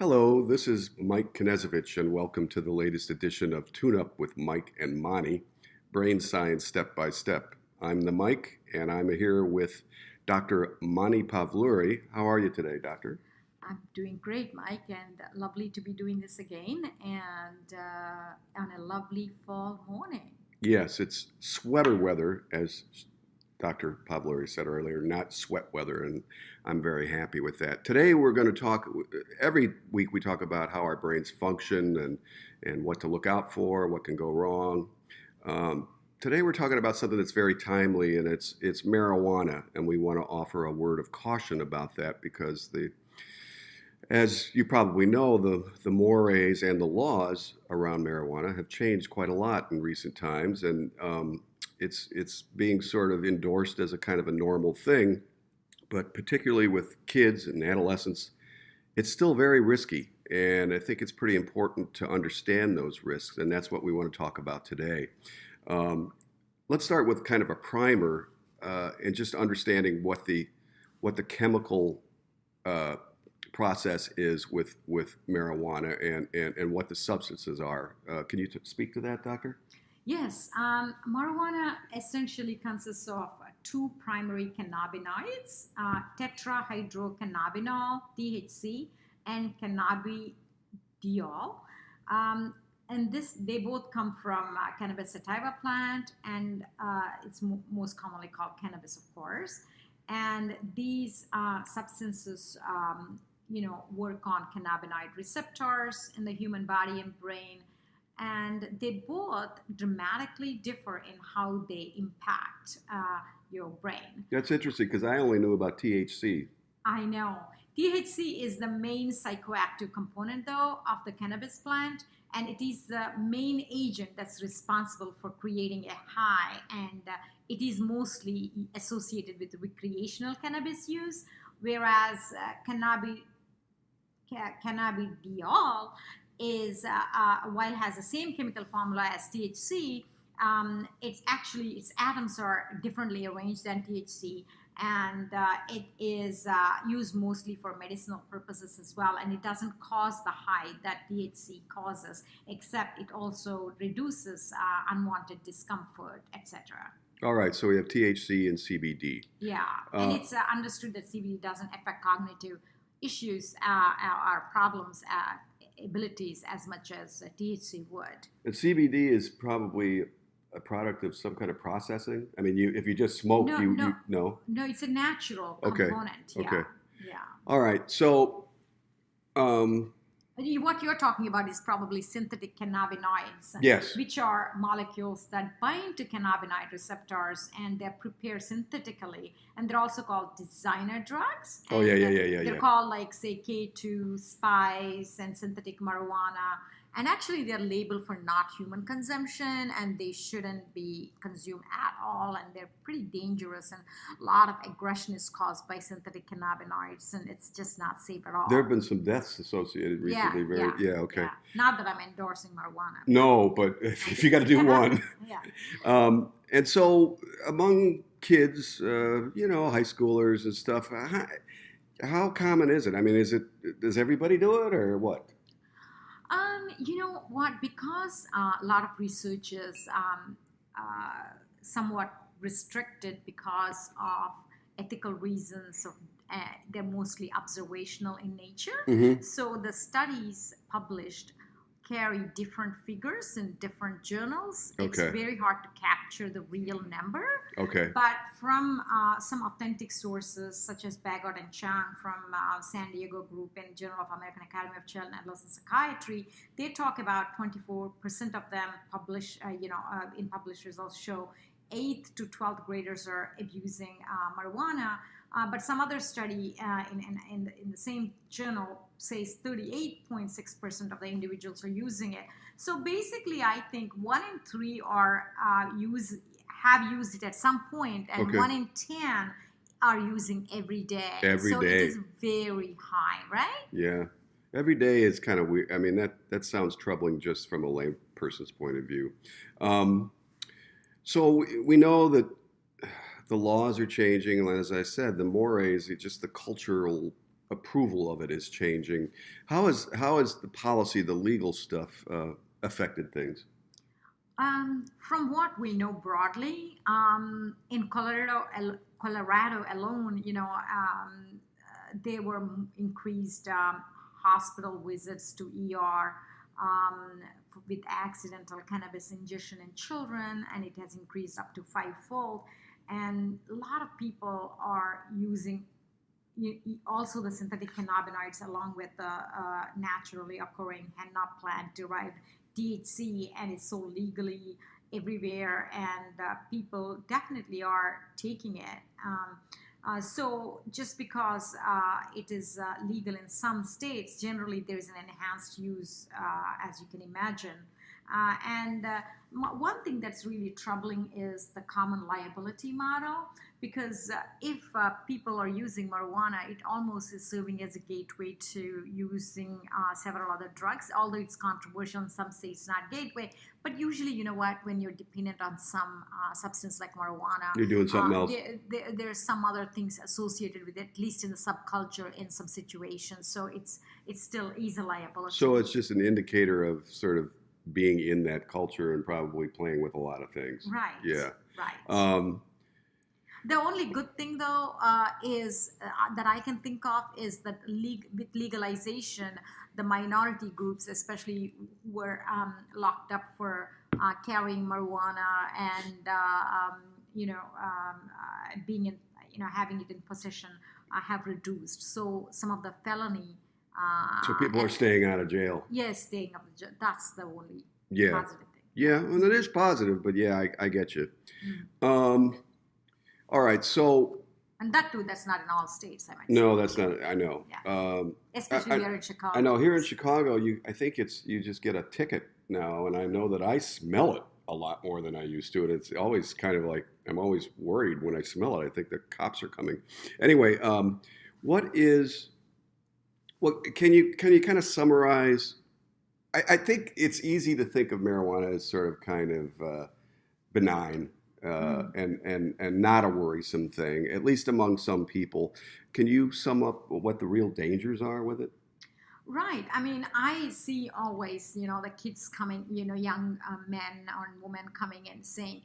Hello, this is Mike Knezovich, and welcome to the latest edition of Tune Up with Mike and Mani, Brain Science Step by Step. I'm the Mike, and I'm here with Dr. Mani Pavuluri. How are you today, Doctor? I'm doing great, Mike, and lovely to be doing this again and on a lovely fall morning. Yes, it's sweater weather, as Dr. Pavluri said earlier, not sweat weather, and I'm very happy with that. Today we're going to talk, every week we talk about how our brains function and what to look out for, what can go wrong. Today we're talking about something that's very timely, and it's marijuana, and we want to offer a word of caution about that because as you probably know, the mores and the laws around marijuana have changed quite a lot in recent times, and it's being sort of endorsed as a kind of a normal thing, but particularly with kids and adolescents, it's still very risky. And I think it's pretty important to understand those risks, and that's what we want to talk about today. Um, let's start with kind of a primer and just understanding what the chemical uh, process is with marijuana and what the substances are. Can you speak to that, Doctor? Yes, marijuana essentially consists of two primary cannabinoids, tetrahydrocannabinol, THC, and cannabidiol. Um, and they both come from cannabis sativa plant, and it's most commonly called cannabis, of course. And these substances, work on cannabinoid receptors in the human body and brain, and they both dramatically differ in how they impact your brain. That's interesting because I only knew about THC. I know. THC is the main psychoactive component, though, of the cannabis plant, and it is the main agent that's responsible for creating a high, and it is mostly associated with recreational cannabis use, whereas cannabidiol is while it has the same chemical formula as THC, its atoms are differently arranged than THC, and it is used mostly for medicinal purposes as well. And it doesn't cause the high that THC causes, except it also reduces unwanted discomfort, etc. All right, so we have THC and CBD. Yeah, and it's understood that CBD doesn't affect cognitive issues or problems, abilities as much as THC would. And CBD is probably a product of some kind of processing. I mean, if you just smoke, No, you no, no. no. It's a natural Okay, component. Yeah, okay. yeah. All right, so um, What you're talking about is probably synthetic cannabinoids, yes. which are molecules that bind to cannabinoid receptors and they're prepared synthetically. And they're also called designer drugs. Oh And yeah. they're called, like, say, K2, spice, and synthetic marijuana. And actually, they're labeled for not human consumption, and they shouldn't be consumed at all. And they're pretty dangerous, and a lot of aggression is caused by synthetic cannabinoids, and it's just not safe at all. There have been some deaths associated recently. Okay. Yeah. Not that I'm endorsing marijuana. No, but if you got to do one. Yeah. And so among kids, high schoolers and stuff, how common is it? I mean, does everybody do it or what? You know what? Because a lot of research is somewhat restricted because of ethical reasons. They're mostly observational in nature. Mm-hmm. So the studies published carry different figures in different journals. It's Okay. very hard to capture the real number. Okay. But from some authentic sources, such as Baggot and Chang from San Diego Group and Journal of American Academy of Child and Adolescent Psychiatry, they talk about 24% of them in published results show 8th to 12th graders are abusing marijuana. But some other study in the same journal says 38.6% of the individuals are using it. So basically, I think 1 in 3 have used it at some point, and Okay. 1 in 10 are using every day. Every so day. it is very high, right? Yeah. Every day is kind of weird. I mean, that sounds troubling just from a lay person's point of view. So we know that the laws are changing, and as I said, the mores, just the cultural approval of it is changing. How has the policy, the legal stuff, affected things? From what we know broadly, in Colorado alone, there were increased hospital visits to ER with accidental cannabis ingestion in children, and it has increased up to fivefold. And a lot of people are using also the synthetic cannabinoids along with the naturally occurring henna plant derived THC, and it's so legally everywhere, and people definitely are taking it. So just because it is legal in some states, generally there's an enhanced use, as you can imagine. And one thing that's really troubling is the common liability model, because if people are using marijuana, it almost is serving as a gateway to using several other drugs, although it's controversial in some states, not gateway. But usually, you know what, when you're dependent on some substance like marijuana, You're doing something else. There's some other things associated with it, at least in the subculture in some situations. So it still is a liability. So it's just an indicator of sort of being in that culture and probably playing with a lot of things. Right. Yeah. Right. The only good thing, though, is that I can think of is that with legalization, the minority groups, especially, were locked up for carrying marijuana and being in, having it in possession, have reduced. So some of the felony. So people are staying out of jail. Yes, staying out of jail. That's the only Yeah. positive thing. Yeah, and it is positive, but yeah, I get you. Mm. All right, so And that too, that's not in all states, I might say. no, that's not. I know. Yeah. Especially here in Chicago. I know here in Chicago, I think you just get a ticket now, and I know that I smell it a lot more than I used to, and it's always kind of like I'm always worried when I smell it. I think the cops are coming. Anyway, can you kind of summarize? I think it's easy to think of marijuana as sort of kind of benign. And not a worrisome thing, at least among some people. Can you sum up what the real dangers are with it? Right. I mean, I see always, the kids coming, young men or women coming and saying,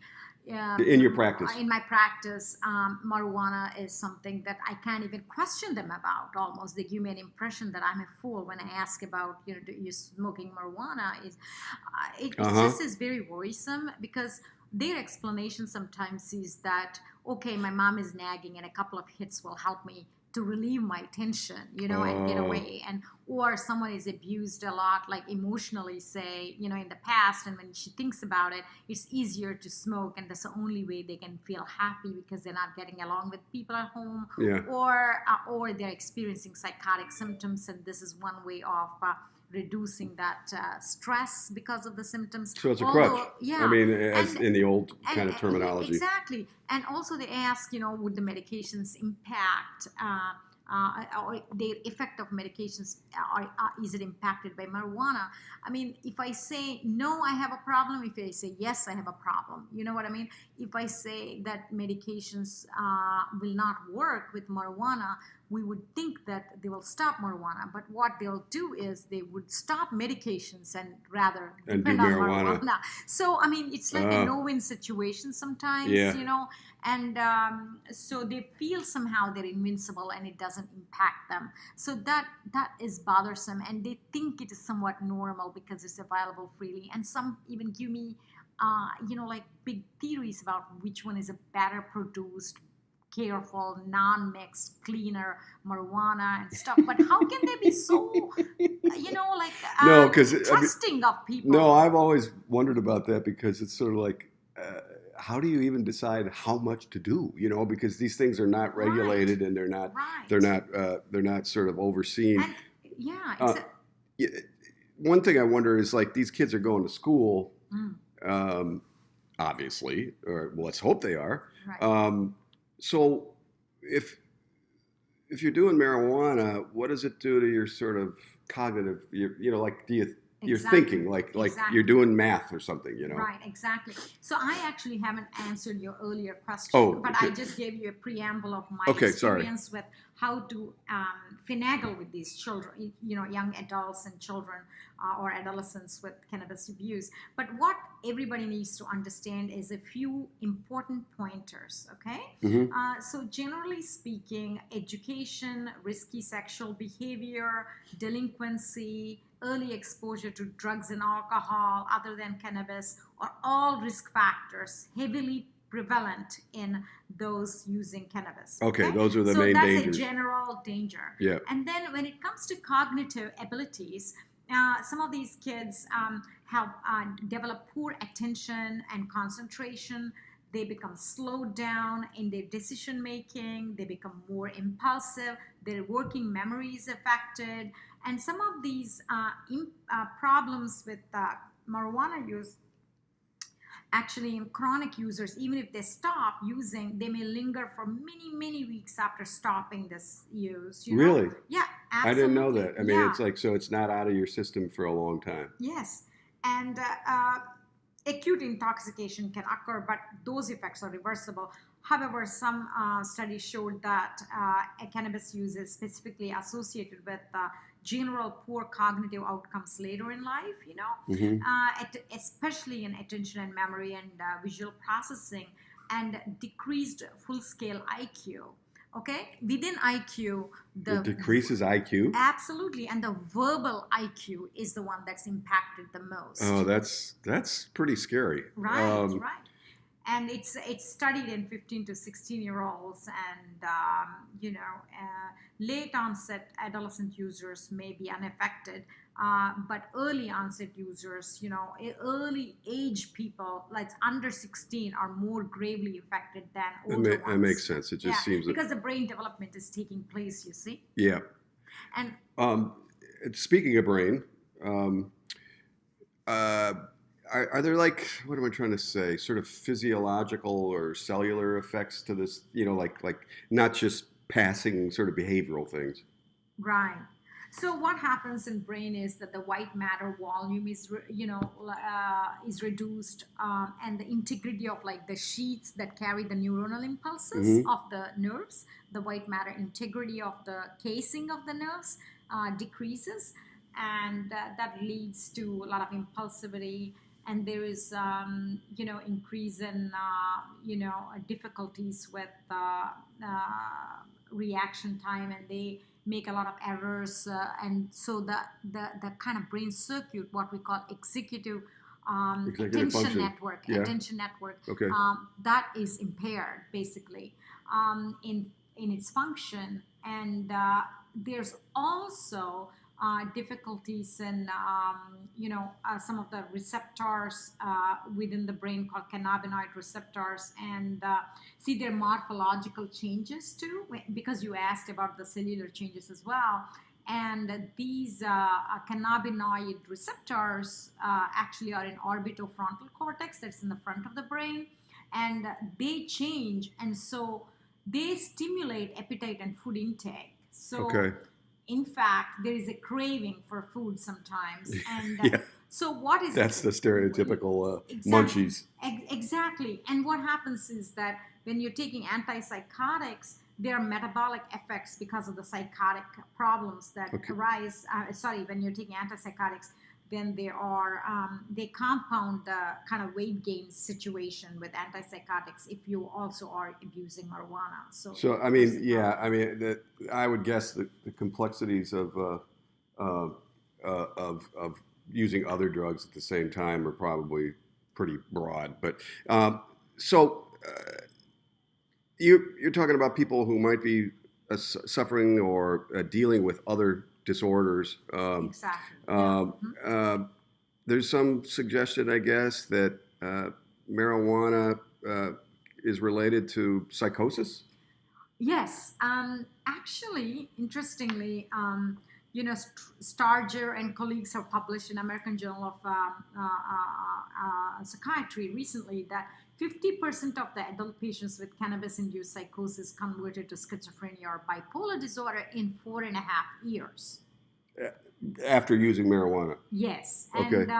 In your practice? In my practice, marijuana is something that I can't even question them about. Almost, they give me an impression that I'm a fool when I ask about, you smoking marijuana. It just is very worrisome, because their explanation sometimes is that, okay, my mom is nagging and a couple of hits will help me to relieve my tension, and get away. Or someone is abused a lot, like emotionally, say, in the past, and when she thinks about it, it's easier to smoke, and that's the only way they can feel happy, because they're not getting along with people at home. Yeah. Or they're experiencing psychotic symptoms, and this is one way of reducing that stress because of the symptoms. So it's a crutch. Yeah. I mean, in the old kind of terminology. Exactly. And also they ask, would the medications impact, or the effect of medications, is it impacted by marijuana? I mean, if I say, no, I have a problem. If I say, yes, I have a problem. You know what I mean? If I say that medications will not work with marijuana, we would think that they will stop marijuana. But what they'll do is they would stop medications and rather depend on marijuana. So, I mean, it's like a no-win situation sometimes, and so they feel somehow they're invincible and it doesn't impact them. So that is bothersome, and they think it is somewhat normal because it's available freely. And some even give me, like big theories about which one is a better produced, careful, non-mixed, cleaner marijuana and stuff. But how can they be so, trusting of people? No, I've always wondered about that, because it's sort of like, how do you even decide how much to do? Because these things are not regulated, and they're not sort of overseen. And, one thing I wonder is, like, these kids are going to school, obviously, or let's hope they are. Right. So if you're doing marijuana, what does it do to your sort of cognitive, you're thinking like you're doing math or something, Right, exactly. So I actually haven't answered your earlier question, but okay. I just gave you a preamble of my Okay, experience with how to finagle with these children, young adults and children or adolescents with cannabis abuse. But what everybody needs to understand is a few important pointers, okay? Hmm. So generally speaking, education, risky sexual behavior, delinquency, early exposure to drugs and alcohol other than cannabis are all risk factors heavily prevalent in those using cannabis. Okay, those are the so main that's dangers. a general danger. Yeah. And then when it comes to cognitive abilities, some of these kids have developed poor attention and concentration. They become slowed down in their decision making. They become more impulsive. Their working memory is affected. And some of these problems with marijuana use, actually in chronic users, even if they stop using, they may linger for many, many weeks after stopping this use. Really? Yeah, absolutely. I didn't know that. I mean, yeah. it's like, so it's not out of your system for a long time. Yes. And acute intoxication can occur, but those effects are reversible. However, some studies showed that cannabis use is specifically associated with general poor cognitive outcomes later in life, Hmm. Especially in attention and memory and visual processing, and decreased full-scale IQ. Okay, within IQ, It decreases IQ. absolutely, and the verbal IQ is the one that's impacted the most. Oh, that's pretty scary. Right, right. And it's studied in 15 to 16-year-olds, and late onset adolescent users may be unaffected, but early onset users, early age people, like under 16, are more gravely affected than older ones. That makes sense. It just seems because the brain development is taking place. You see. Yeah. And speaking of brain, are there, like, what am I trying to say, sort of physiological or cellular effects to this, like not just passing sort of behavioral things? right. So what happens in brain is that the white matter volume is is reduced, and the integrity of like the sheets that carry the neuronal impulses of the nerves, the white matter integrity of the casing of the nerves decreases, and that leads to a lot of impulsivity. And there is, increase in, difficulties with reaction time, and they make a lot of errors. And so the kind of brain circuit, what we call executive attention function. network, Okay. that is impaired basically in its function. And there's also difficulties in some of the receptors within the brain called cannabinoid receptors, and see their morphological changes too, because you asked about the cellular changes as well. And these cannabinoid receptors actually are in orbitofrontal cortex, that's in the front of the brain, and they change, and so they stimulate appetite and food intake. So Okay. in fact, there is a craving for food sometimes. And Yeah. so what is That's the stereotypical Exactly. munchies. Exactly. And what happens is that when you're taking antipsychotics, there are metabolic effects because of the psychotic problems that arise. When you're taking antipsychotics, then they compound the kind of weight gain situation with antipsychotics if you also are abusing marijuana. So I mean, yeah, I mean that I would guess the complexities of using other drugs at the same time are probably pretty broad. But you're talking about people who might be suffering or dealing with other disorders. Exactly. There's some suggestion, I guess, that marijuana is related to psychosis. Yes. Actually, interestingly, Starger and colleagues have published in American Journal of Psychiatry recently that 50% of the adult patients with cannabis-induced psychosis converted to schizophrenia or bipolar disorder in 4.5 years. After using marijuana? Yes. Okay. And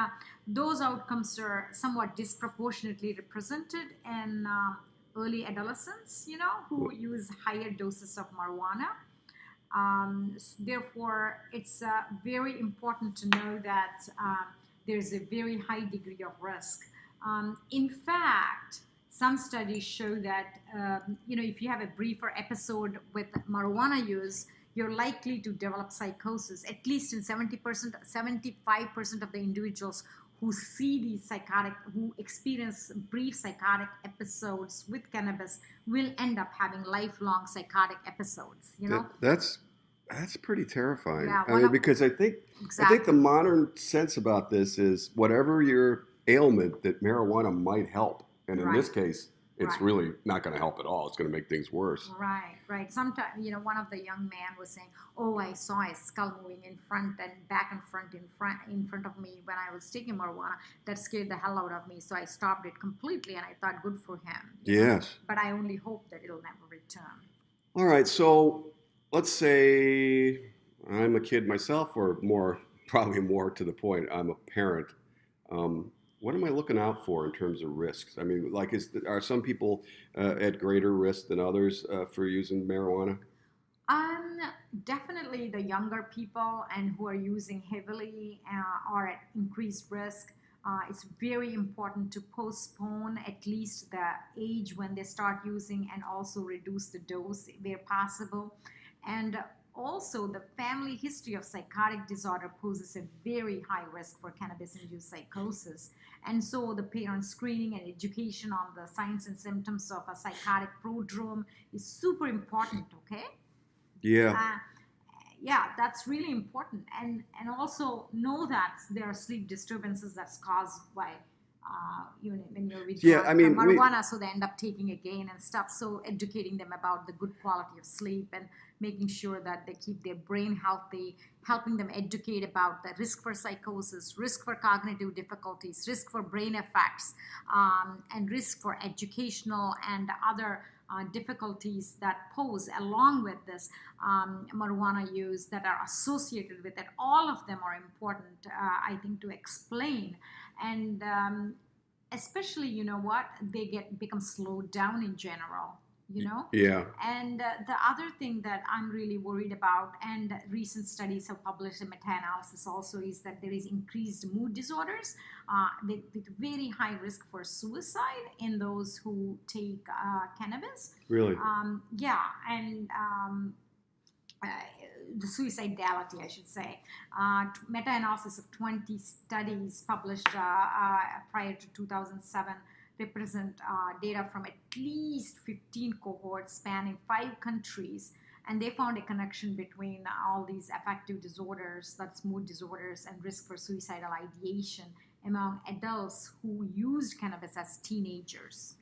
those outcomes are somewhat disproportionately represented in early adolescents, who use higher doses of marijuana. Therefore, it's very important to know that there's a very high degree of risk. In fact, some studies show that if you have a briefer episode with marijuana use, you're likely to develop psychosis. At least in 70%, 75% of the individuals who see these who experience brief psychotic episodes with cannabis will end up having lifelong psychotic episodes. That's pretty terrifying. Yeah, I mean, because I think exactly. the modern sense about this is whatever your ailment, that marijuana might help, and in this case, it's Right. really not going to help at all. It's going to make things worse. Right. Sometimes, one of the young man was saying, "Oh, I saw a skull moving in front and back and front of me when I was taking marijuana. That scared the hell out of me. So I stopped it completely, and I thought, good for him. Yes. But I only hope that it'll never return." All right. So let's say I'm a kid myself, or probably more to the point, I'm a parent. What am I looking out for in terms of risks? I mean, like, are some people at greater risk than others for using marijuana? Um, Definitely the younger people and who are using heavily are at increased risk. It's very important to postpone at least the age when they start using, and also reduce the dose where possible. And also, the family history of psychotic disorder poses a very high risk for cannabis induced psychosis. And so, the parent screening and education on the signs and symptoms of a psychotic prodrome is super important, okay? Yeah. Yeah, that's really important. And also know that there are sleep disturbances that's caused by when you're withdrawing marijuana, so they end up taking again and stuff. So educating them about the good quality of sleep, and making sure that they keep their brain healthy, helping them educate about the risk for psychosis, risk for cognitive difficulties, risk for brain effects, and risk for educational and other difficulties that pose along with this marijuana use that are associated with it. All of them are important, I think, to explain. And especially, they become slowed down in general. Yeah. And the other thing that I'm really worried about, and recent studies have published a meta-analysis also, is that there is increased mood disorders with very high risk for suicide in those who take cannabis. Really? Yeah, and uh, the suicidality, I should say. Meta-analysis of 20 studies published prior to 2007 represent data from at least 15 cohorts spanning 5 countries, and they found a connection between all these affective disorders, that's mood disorders, and risk for suicidal ideation among adults who used cannabis as teenagers.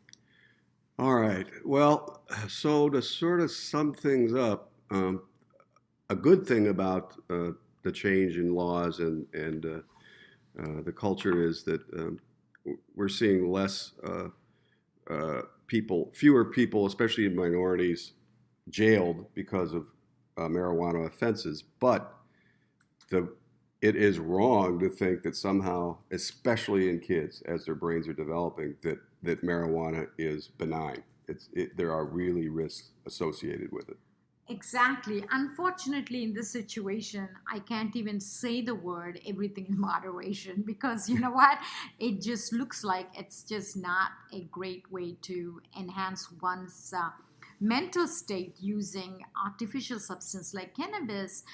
All right. Well, so to sort of sum things up, a good thing about the change in laws and the culture is that we're seeing less fewer people, especially in minorities, jailed because of marijuana offenses. But it is wrong to think that somehow, especially in kids, as their brains are developing, that marijuana is benign. There are really risks associated with it. Exactly. Unfortunately, in this situation, I can't even say the word everything in moderation, because you know what? It just looks like it's just not a great way to enhance one's mental state using artificial substance like cannabis.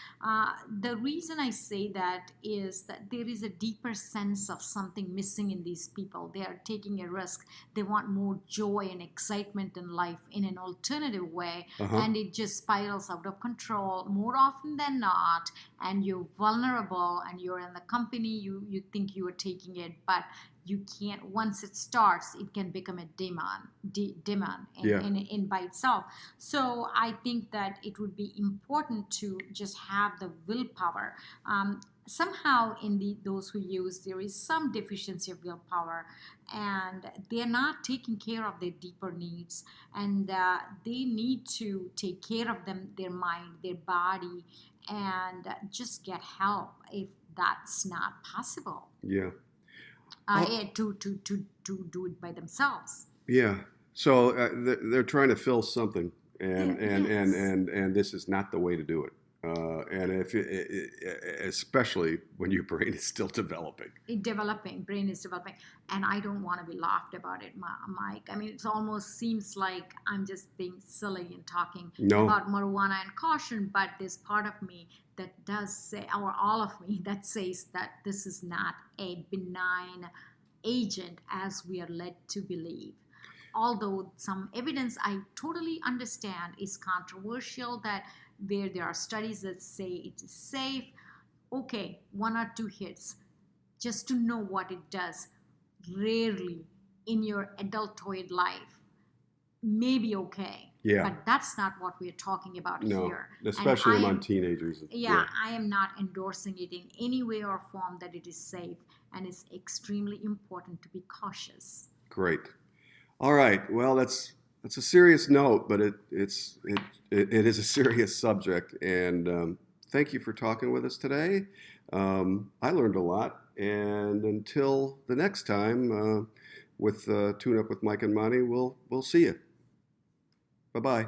The reason I say that is that there is a deeper sense of something missing in these people. They are taking a risk. They want more joy and excitement in life in an alternative way, and it just spirals out of control more often than not. And you're vulnerable, and you're in the company. You think you are taking it, but you can't. Once it starts, it can become a demon in by itself. So I think that it would be important to just have the willpower. Somehow in those who use, there is some deficiency of willpower, and they're not taking care of their deeper needs, and they need to take care of their mind, their body, and just get help if that's not possible. Yeah. To do it by themselves. Yeah. So they're trying to fill something, and Yes. and this is not the way to do it. And especially when your brain is still developing. Brain is developing, and I don't want to be laughed about it, Mike. I mean, it almost seems like I'm just being silly and talking No. about marijuana and caution, but there's part of me that does say, or all of me that says that this is not a benign agent as we are led to believe. Although some evidence I totally understand is controversial, that where there are studies that say it is safe, okay, 1 or 2 hits just to know what it does, rarely in your adulthood life, may be okay. Yeah. But that's not what we're talking about No, here. especially among teenagers. Yeah, I am not endorsing it in any way or form that it is safe, and it's extremely important to be cautious. Great. All right. Well, that's a serious note, but it is a serious subject. And thank you for talking with us today. I learned a lot. And until the next time, with Tune Up with Mike and Monty, we'll see you. Bye-bye.